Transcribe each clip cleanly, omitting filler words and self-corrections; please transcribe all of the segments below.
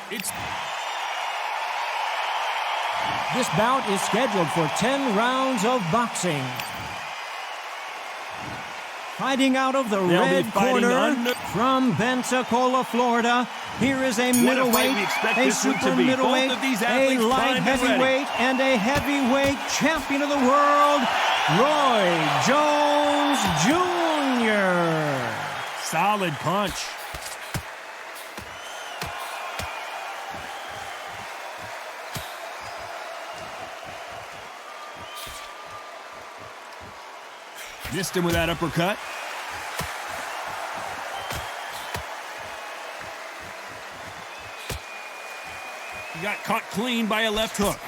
This bout is scheduled for 10 rounds of boxing. Fighting out of the red corner from Pensacola, Florida, here is a middleweight, a super middleweight, a light heavyweight, and a heavyweight champion of the world, Roy Jones Jr. Solid punch. Missed him with that uppercut. He got caught clean by a left hook.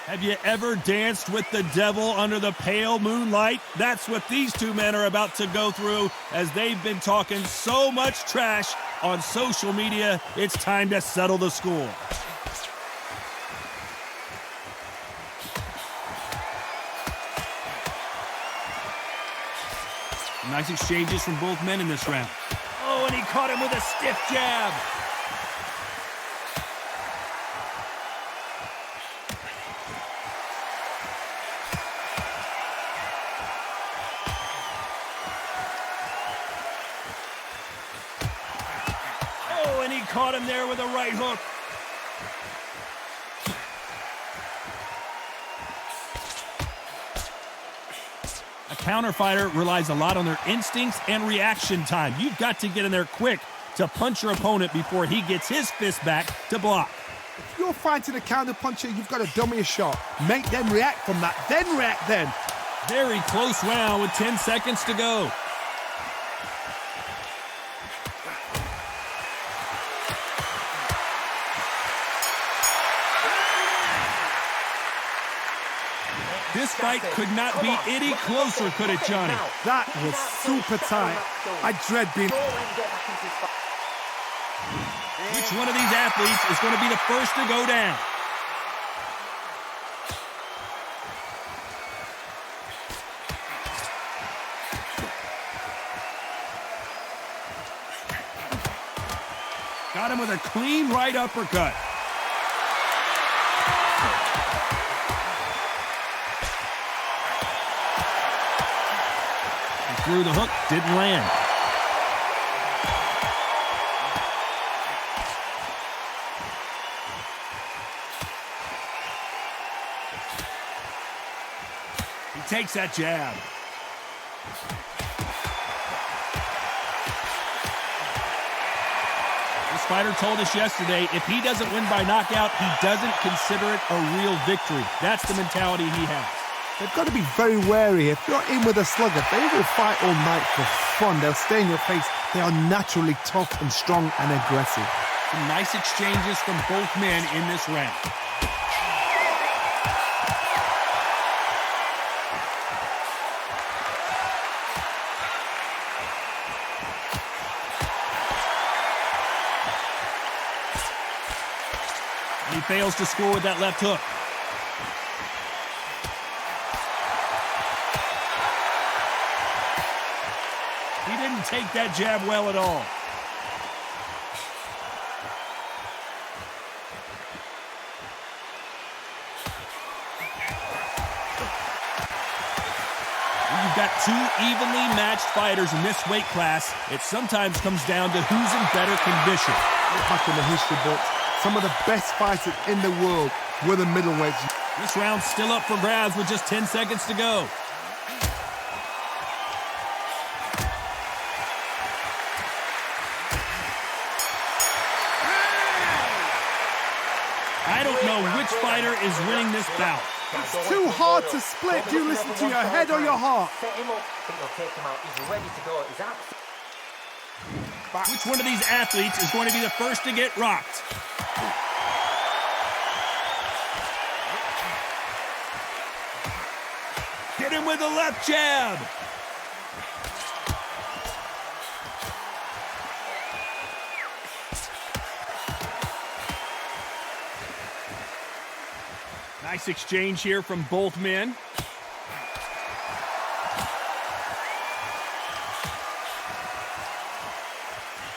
Have you ever danced with the devil under the pale moonlight? That's what these two men are about to go through as they've been talking so much trash on social media. It's time to settle the score. Nice exchanges from both men in this round. Oh, and he caught him with a stiff jab. And he caught him there with a right hook. A counter fighter relies a lot on their instincts and reaction time. You've got to get in there quick to punch your opponent before he gets his fist back to block. If you're fighting a counter puncher, you've got to dummy a shot. Make them react from that, then react then. Very close round with 10 seconds to go. This fight could not be any closer, could it, Johnny? That was super tight. I dread being... Which one of these athletes is going to be the first to go down? Got him with a clean right uppercut. Through the hook, didn't land. He takes that jab. This fighter told us yesterday, if he doesn't win by knockout, he doesn't consider it a real victory. That's the mentality he has. They've got to be very wary. If you're in with a slugger, they will fight all night for fun. They'll stay in your face. They are naturally tough and strong and aggressive. Some nice exchanges from both men in this round. He fails to score with that left hook. He didn't take that jab well at all. You've got two evenly matched fighters in this weight class. It sometimes comes down to who's in better condition. Back in the history books, some of the best fighters in the world were the middleweights. This round's still up for grabs with just 10 seconds to go. I don't know which fighter is winning this bout. It's too hard to split. Do you listen to your head or your heart? Which one of these athletes is going to be the first to get rocked? Hit him with a left jab. Nice exchange here from both men.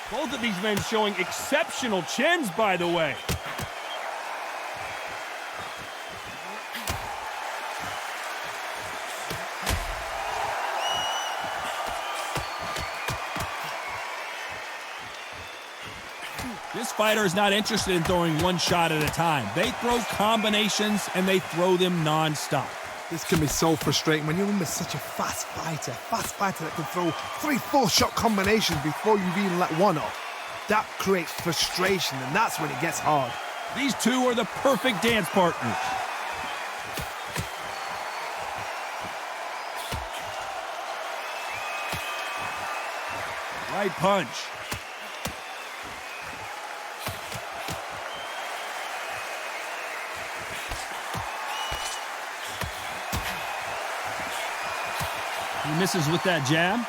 Both of these men showing exceptional chins, by the way. This fighter is not interested in throwing one shot at a time. They throw combinations, and they throw them non-stop. This can be so frustrating when you're in with such a fast fighter that can throw 3-4 shot combinations before you've even let one off. That creates frustration, and that's when it gets hard. These two are the perfect dance partners. Right punch. He misses with that jab.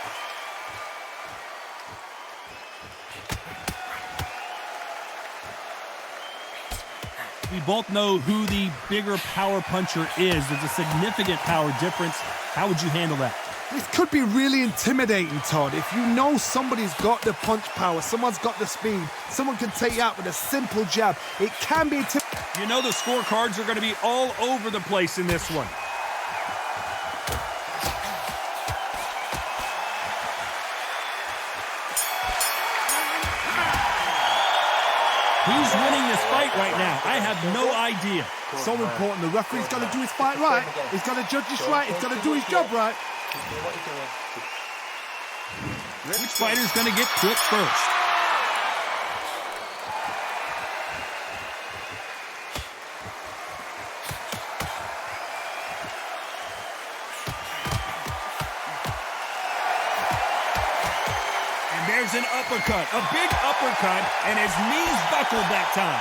We both know who the bigger power puncher is. There's a significant power difference. How would you handle that? This could be really intimidating, Todd. If you know somebody's got the punch power, someone's got the speed, someone can take you out with a simple jab, it can be intimidating. You know the scorecards are going to be all over the place in this one. Who's winning this fight right now? I have no idea. So important. The referee's got to do his fight right. He's got to judge this right. He's got to do his job right. Which fighter's going to get clipped first? There's an uppercut, a big uppercut, and his knees buckled that time.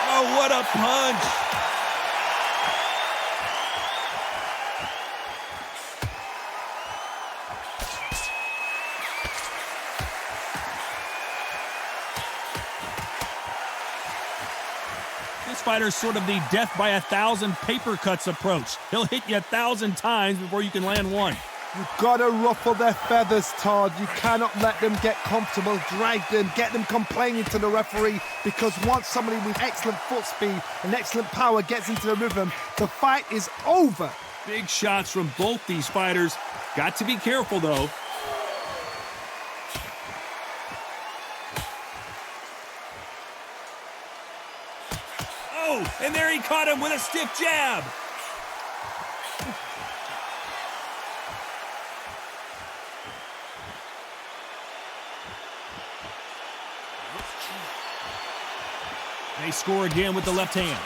Oh, what a punch. This fighter's sort of the death by 1,000 paper cuts approach. He'll hit you 1,000 times before you can land one. You've got to ruffle their feathers, Todd. You cannot let them get comfortable, drag them, get them complaining to the referee, because once somebody with excellent foot speed and excellent power gets into the rhythm, the fight is over. Big shots from both these fighters. Got to be careful, though. Oh, and there he caught him with a stiff jab. They score again with the left hand.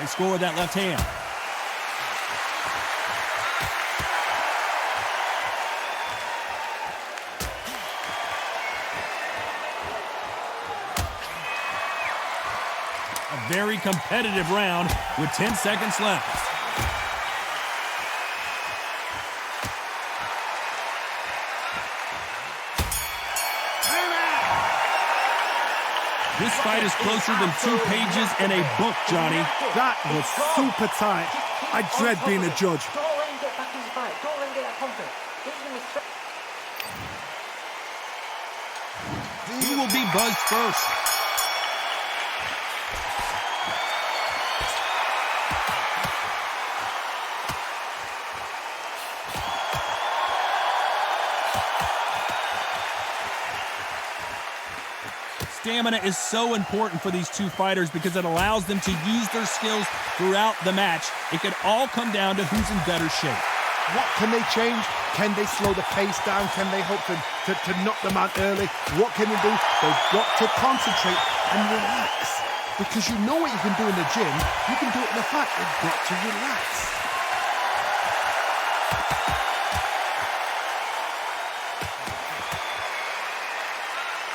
They score with that left hand. A very competitive round with 10 seconds left. This fight is closer than 2 pages in a book, Johnny. That was super tight. I dread being a judge. Don't let him get back in his fight. Don't let him get that confidence. He will be buzzed first. Stamina is so important for these two fighters because it allows them to use their skills throughout the match. It could all come down to who's in better shape. What can they change? Can they slow the pace down? Can they hope to knock them out early? What can they do? They've got to concentrate and relax. Because you know what you can do in the gym, you can do it in the fight. You've got to relax.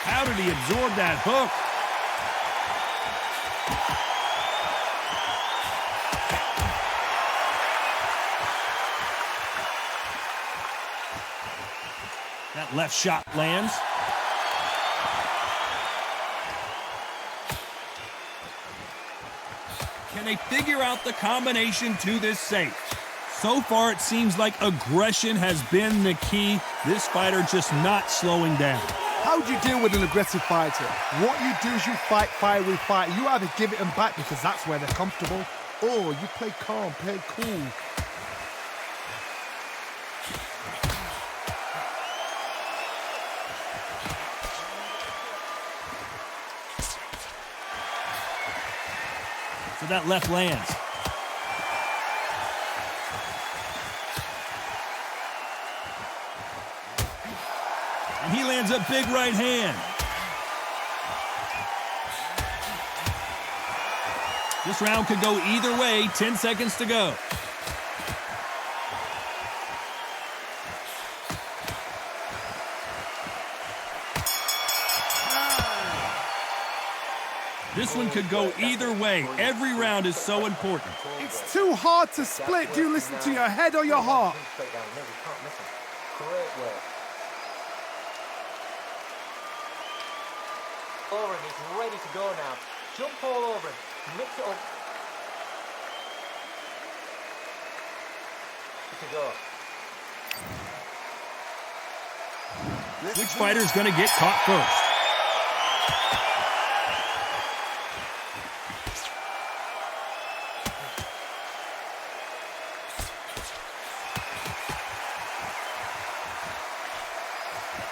How did he absorb that hook? That left shot lands. Can they figure out the combination to this safe? So far, it seems like aggression has been the key. This fighter just not slowing down. How do you deal with an aggressive fighter? What you do is you fight, fire, refight. You either give it them back because that's where they're comfortable, or you play calm, play cool. So that left lands. And he lands a big right hand. This round could go either way. 10 seconds to go. This one could go either way. Every round is so important. It's too hard to split. Do you listen to your head or your heart? Great work. Over him, he's ready to go now. Jump all over him. Mix it up. To go. Which fighter's going to get caught first?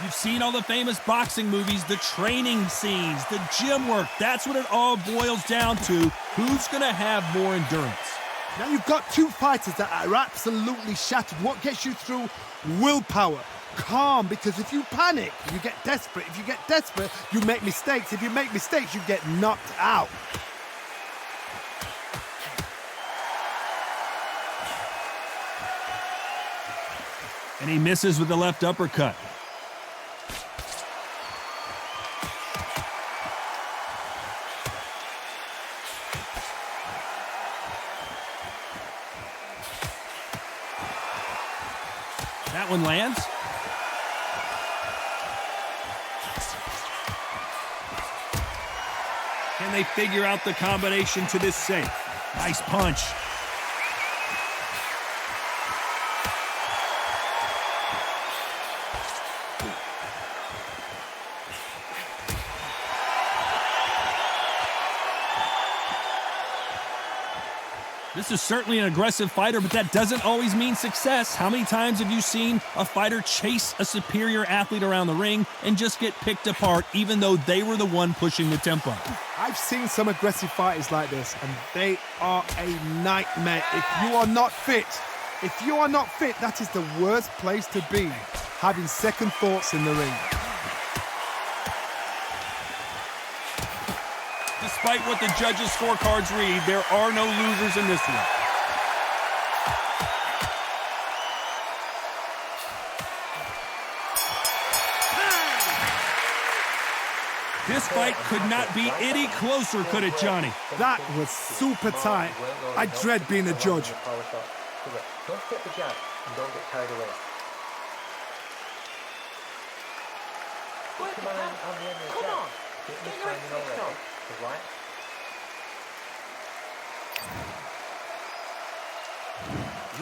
You've seen all the famous boxing movies, the training scenes, the gym work. That's what it all boils down to. Who's going to have more endurance? Now you've got two fighters that are absolutely shattered. What gets you through? Willpower. Calm, because if you panic, you get desperate. If you get desperate, you make mistakes. If you make mistakes, you get knocked out. And he misses with the left uppercut. That one lands. Can they figure out the combination to this safe? Nice punch. This is certainly an aggressive fighter, but that doesn't always mean success. How many times have you seen a fighter chase a superior athlete around the ring and just get picked apart, even though they were the one pushing the tempo? I've seen some aggressive fighters like this, and they are a nightmare. If you are not fit, that is the worst place to be, having second thoughts in the ring. Despite what the judges' scorecards read, there are no losers in this one. This fight could not be any closer, could it, Johnny? That was super tight. I dread being a judge. Don't skip the jab and don't get carried away. Come on. Get your instinct on. Right.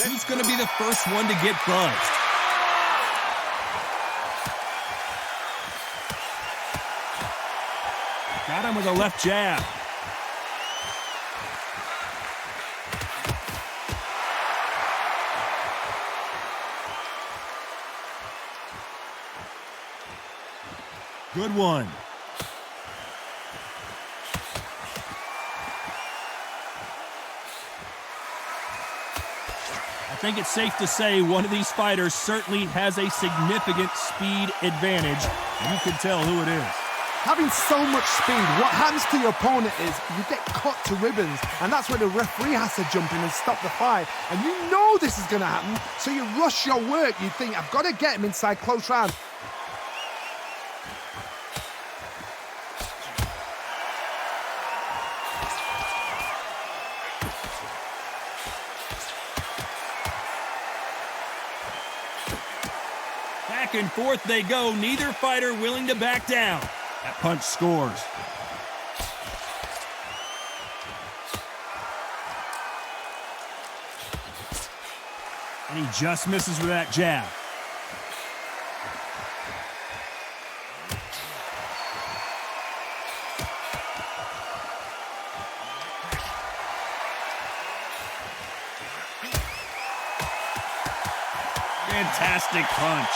Who's going to be the first one to get buzzed? Got him with a left jab. Good one. I think it's safe to say one of these fighters certainly has a significant speed advantage, and you can tell who it is. Having so much speed, what happens to your opponent is you get cut to ribbons, and that's where the referee has to jump in and stop the fight. And you know this is going to happen, so you rush your work. You think, I've got to get him inside close round. back and forth they go, neither fighter willing to back down. That punch scores. And he just misses with that jab. Fantastic punch.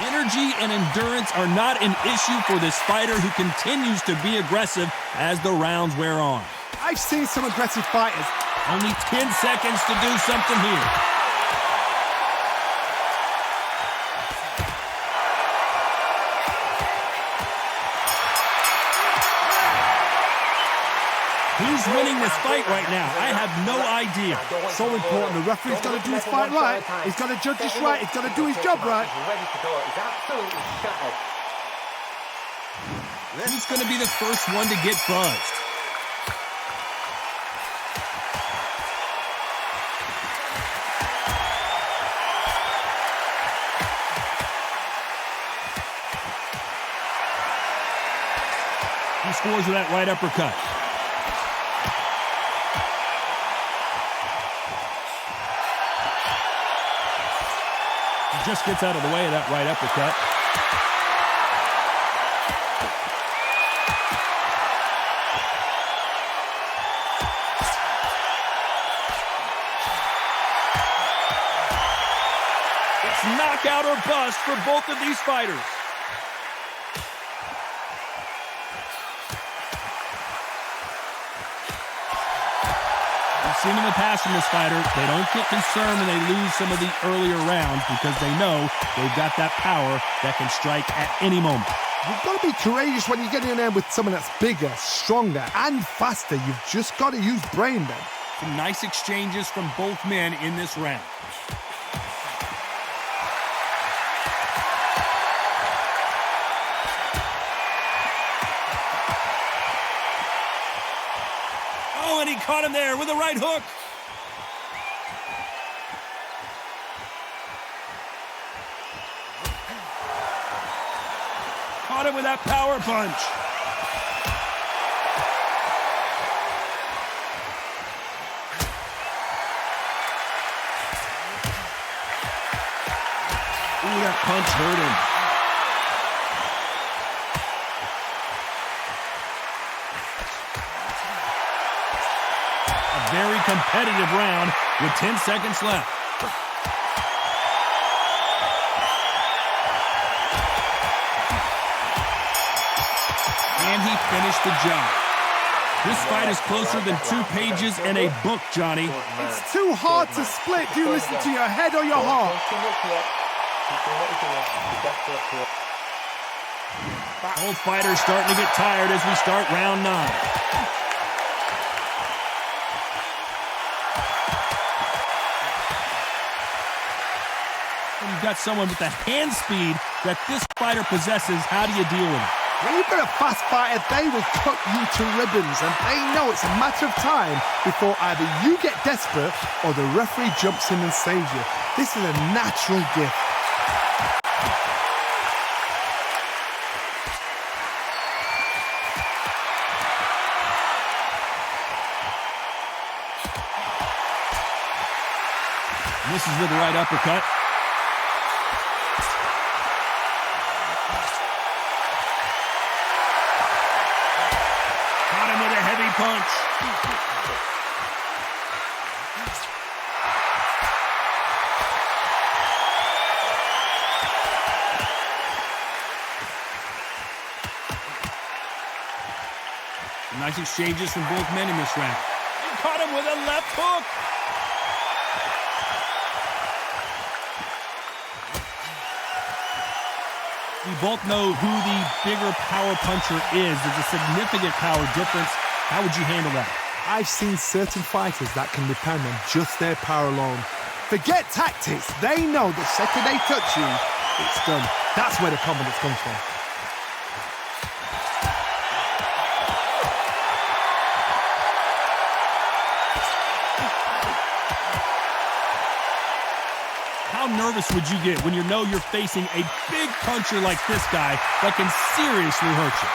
Energy and endurance are not an issue for this fighter who continues to be aggressive as the rounds wear on. I've seen some aggressive fighters. Only 10 seconds to do something here. Who's winning this fight right now? I have no idea. So important. The referee's got to do his fight right. He's got to judge this right. He's got to do his job right. Who's going to be the first one to get buzzed? He scores with that right uppercut. Just gets out of the way of that right uppercut. It's knockout or bust for both of these fighters. Seen in the past from this fighter, they don't get concerned when they lose some of the earlier rounds because they know they've got that power that can strike at any moment. You've got to be courageous when you get in there with someone that's bigger, stronger, and faster. You've just got to use brain then. Some nice exchanges from both men in this round. Oh, and he caught him there with a right hook. Caught him with that power punch. Ooh, that punch hurt him. Very competitive round with 10 seconds left. And he finished the job. This fight is closer than 2 pages in a book, Johnny. It's too hard to split. Do you listen to your head or your heart? Both fighters starting to get tired as we start round 9. You've got someone with the hand speed that this fighter possesses. How do you deal with it? When you've got a fast fighter, they will cut you to ribbons, and they know it's a matter of time before either you get desperate or the referee jumps in and saves you. This is a natural gift. This is with the right uppercut. Caught him with a heavy punch. Nice exchanges from both men in this round. He caught him with a left hook. We both know who the bigger power puncher is. There's a significant power difference. How would you handle that? I've seen certain fighters that can depend on just their power alone. Forget tactics. They know the second they touch you, it's done. That's where the confidence comes from. How nervous would you get when you know you're facing a big puncher like this guy that can seriously hurt you?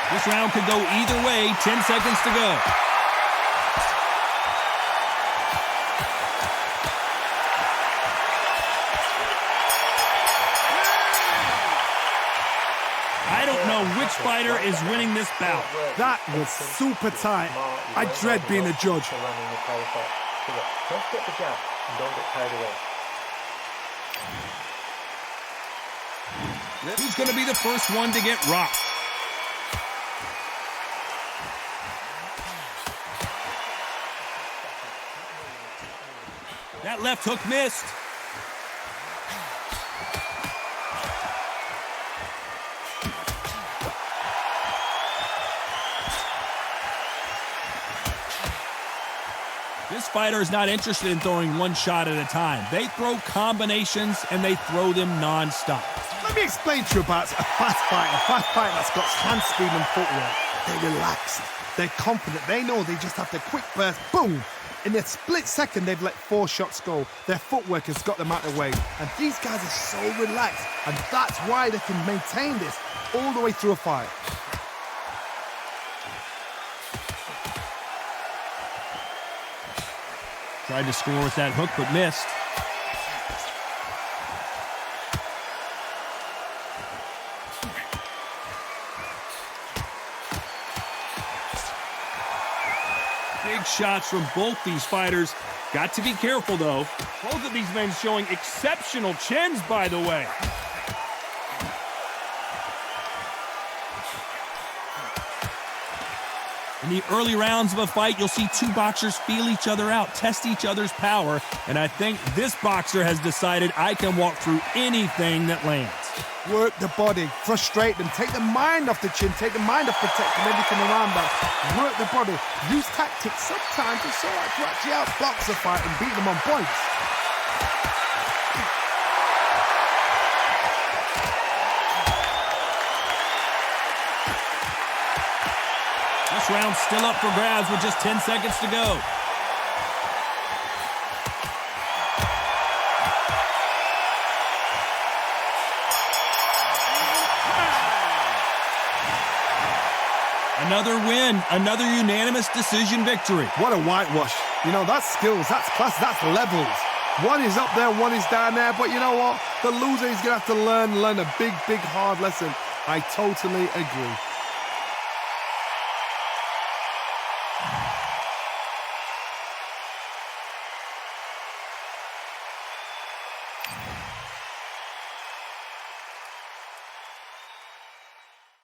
This round could go either way. 10 seconds to go. I don't know which fighter is winning this bout. That was super tight. I dread being a judge. Don't get the jab and don't get carried away. Who's going to be the first one to get rocked? That left hook missed. This fighter is not interested in throwing one shot at a time. They throw combinations, and they throw them non-stop. Let me explain to you about a fast fighter that's got hand speed and footwork. They're relaxed. They're confident. They know they just have to quick burst, boom. In a split second, they've let 4 shots go. Their footwork has got them out of the way. And these guys are so relaxed. And that's why they can maintain this all the way through a fight. Tried to score with that hook, but missed. Big shots from both these fighters. Got to be careful, though. Both of these men showing exceptional chins, by the way. In the early rounds of a fight, you'll see two boxers feel each other out, test each other's power, and I think this boxer has decided I can walk through anything that lands. Work the body, frustrate them, take the mind off the chin, take the mind off protecting everything around that. Work the body, use tactics sometimes to actually outbox a fight and beat them on points. This round's still up for grabs with just 10 seconds to go. Another win, another unanimous decision victory. What a whitewash. You know, that's skills, that's class, that's levels. One is up there, one is down there, but you know what? The loser is going to have to learn a big, hard lesson. I totally agree.